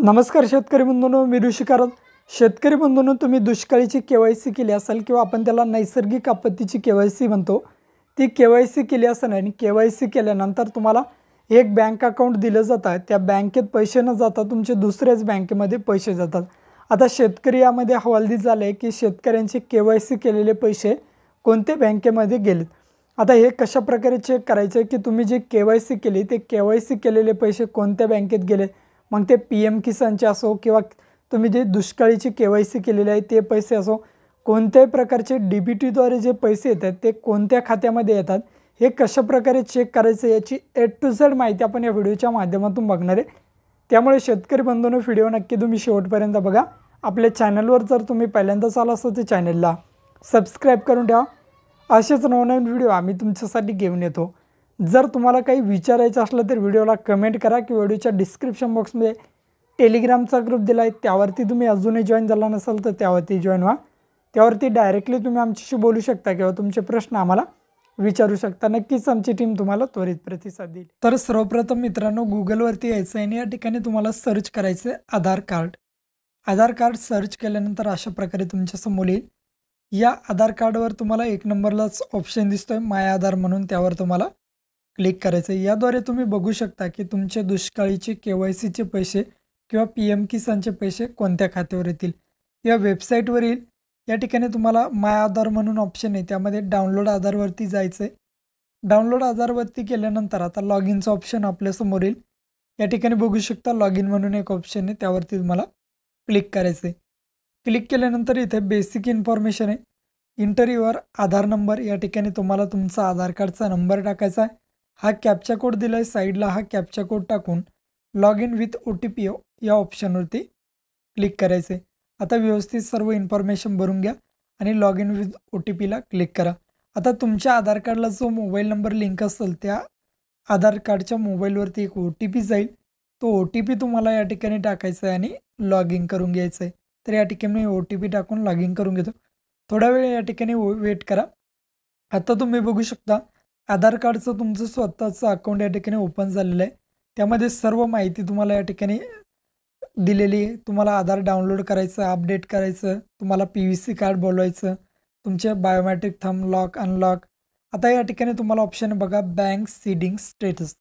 नमस्कार शेतकरी बंधूंनो, मी ऋषी कारत. शेतकरी बंधूंनो, तुम्ही दुष्काळीची केवायसी केली असेल किंवा आपण त्याला नैसर्गिक आपत्तीची केवायसी म्हणतो, ती केवायसी केली असेल आणि केवायसी केल्यानंतर तुम्हाला एक बँक अकाउंट दिलं जातं. त्या बँकेत पैसे न जाता तुमचे दुसऱ्याच बँकेमध्ये पैसे जातात. आता शेतकरी यामध्ये हवालदिल झाले की शेतकऱ्यांचे केवायसी केलेले पैसे कोणत्या बँकेमध्ये गेलेत. आता हे कशा प्रकारे चेक करायचं की तुम्ही जे केवायसी केली ते केवायसी केलेले पैसे कोणत्या बँकेत गेले. मग ते PM किसानचे असो किंवा तुम्ही जे दुष्काळीची केवायसी केलेली आहे ते पैसे असो, कोणत्याही प्रकारचे DBTद्वारे जे पैसे येतात ते कोणत्या खात्यामध्ये येतात, हे कशाप्रकारे चेक करायचं याची A to Z माहिती आपण या व्हिडिओच्या माध्यमातून बघणार आहे. त्यामुळे शेतकरी बंधूंनो, व्हिडिओ नक्की तुम्ही शेवटपर्यंत बघा. आपल्या चॅनलवर जर तुम्ही पहिल्यांदाच आला असाल तर चॅनलला सबस्क्राईब करून ठेवा. असेच नवनवीन व्हिडिओ आम्ही तुमच्यासाठी घेऊन येतो. जर तुम्हाला काही विचारायचं असलं तर व्हिडिओला कमेंट करा किंवा व्हिडिओच्या डिस्क्रिप्शन बॉक्समध्ये टेलिग्रामचा ग्रुप दिला आहे, त्यावरती तुम्ही अजूनही जॉईन झाला नसाल तर त्यावरती जॉईन व्हा. त्यावरती डायरेक्टली तुम्ही आमच्याशी बोलू शकता किंवा तुमचे प्रश्न आम्हाला विचारू शकता. नक्कीच आमची टीम तुम्हाला त्वरित प्रतिसाद देईल. तर सर्वप्रथम मित्रांनो, गुगलवरती यायचं आहे आणि या ठिकाणी तुम्हाला सर्च करायचं आहे आधार कार्ड. आधार कार्ड सर्च केल्यानंतर अशा प्रकारे तुमच्यासमोर येईल. या आधार कार्डवर तुम्हाला एक नंबरलाच ऑप्शन दिसतोय माय आधार म्हणून, त्यावर तुम्हाला क्लिक करायचं आहे. याद्वारे तुम्ही बघू शकता की तुमचे दुष्काळीचे केवायसीचे पैसे किंवा PM किसानचे पैसे कोणत्या खात्यावर येतील. या वेबसाईटवर येईल. या ठिकाणी तुम्हाला माय आधार म्हणून ऑप्शन आहे, त्यामध्ये डाउनलोड आधारवरती जायचं आहे. डाउनलोड आधारवरती केल्यानंतर आता लॉग इनचं ऑप्शन आपल्यासमोर येईल. या ठिकाणी बघू शकता लॉग इन म्हणून एक ऑप्शन आहे, त्यावरती तुम्हाला क्लिक करायचं आहे. क्लिक केल्यानंतर इथे बेसिक इन्फॉर्मेशन आहे, इंटर युअर आधार नंबर. या ठिकाणी तुम्हाला तुमचा आधार कार्डचा नंबर टाकायचा आहे. हा कॅप्चा कोड दिला आहे साईडला, हा कॅप्चा कोड टाकून लॉग इन विथ OTP या ऑप्शनवरती क्लिक करायचे. आता व्यवस्थित सर्व इन्फॉर्मेशन भरून घ्या आणि लॉग इन विथ OTPला क्लिक करा. आता तुमच्या आधार कार्डला जो मोबाईल नंबर लिंक असेल त्या आधार कार्डच्या मोबाईलवरती एक OTP जाईल. तो OTP तुम्हाला या ठिकाणी टाकायचा आहे आणि लॉग इन करून घ्यायचं आहे. तर या ठिकाणी OTP टाकून लॉग इन करून घेतो. थोडा वेळ या ठिकाणी वेट करा. आता तुम्ही बघू शकता आधार कार्डचं तुमचं स्वतःचं अकाउंट या ठिकाणी ओपन झालेलं आहे. त्यामध्ये सर्व माहिती तुम्हाला या ठिकाणी दिलेली आहे. तुम्हाला आधार डाउनलोड करायचं, अपडेट करायचं, तुम्हाला PVC कार्ड बोलवायचं, तुमचे बायोमेट्रिक थंब लॉक अनलॉक. आता या ठिकाणी तुम्हाला ऑप्शन बघा बँक सीडिंग स्टेटस,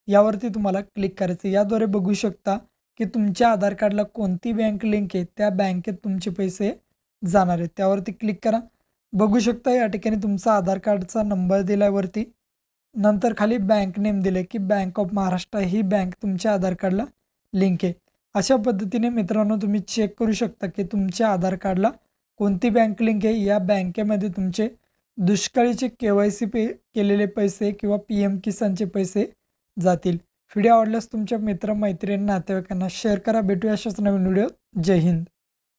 यावरती तुम्हाला क्लिक करायचं. याद्वारे बघू शकता की तुमच्या आधार कार्डला कोणती बँक लिंक आहे, त्या बँकेत तुमचे पैसे जाणार आहेत. त्यावरती क्लिक करा. बघू शकता या ठिकाणी तुमचा आधार कार्डचा नंबर दिला आहे वरती. नंतर खाली बँक नेम दिले की bank of Maharashtra, he bank तुमच्या आधार कार्डला लिंक आहे. अशा पद्धतीने मित्रांनो तुम्ही चेक करू शकता की तुमच्या आधार कार्डला कोणती बँक लिंक आहे. या बँकेमध्ये तुमचे दुष्काळीचे KYC केलेले पैसे किंवा PM किसानचे पैसे जातील. व्हिडिओ आवडल्यास तुमच्या मित्र मैत्रिणींना नातेवाईकांना शेअर करा. भेटूया अशाच नवीन व्हिडिओ. जय हिंद.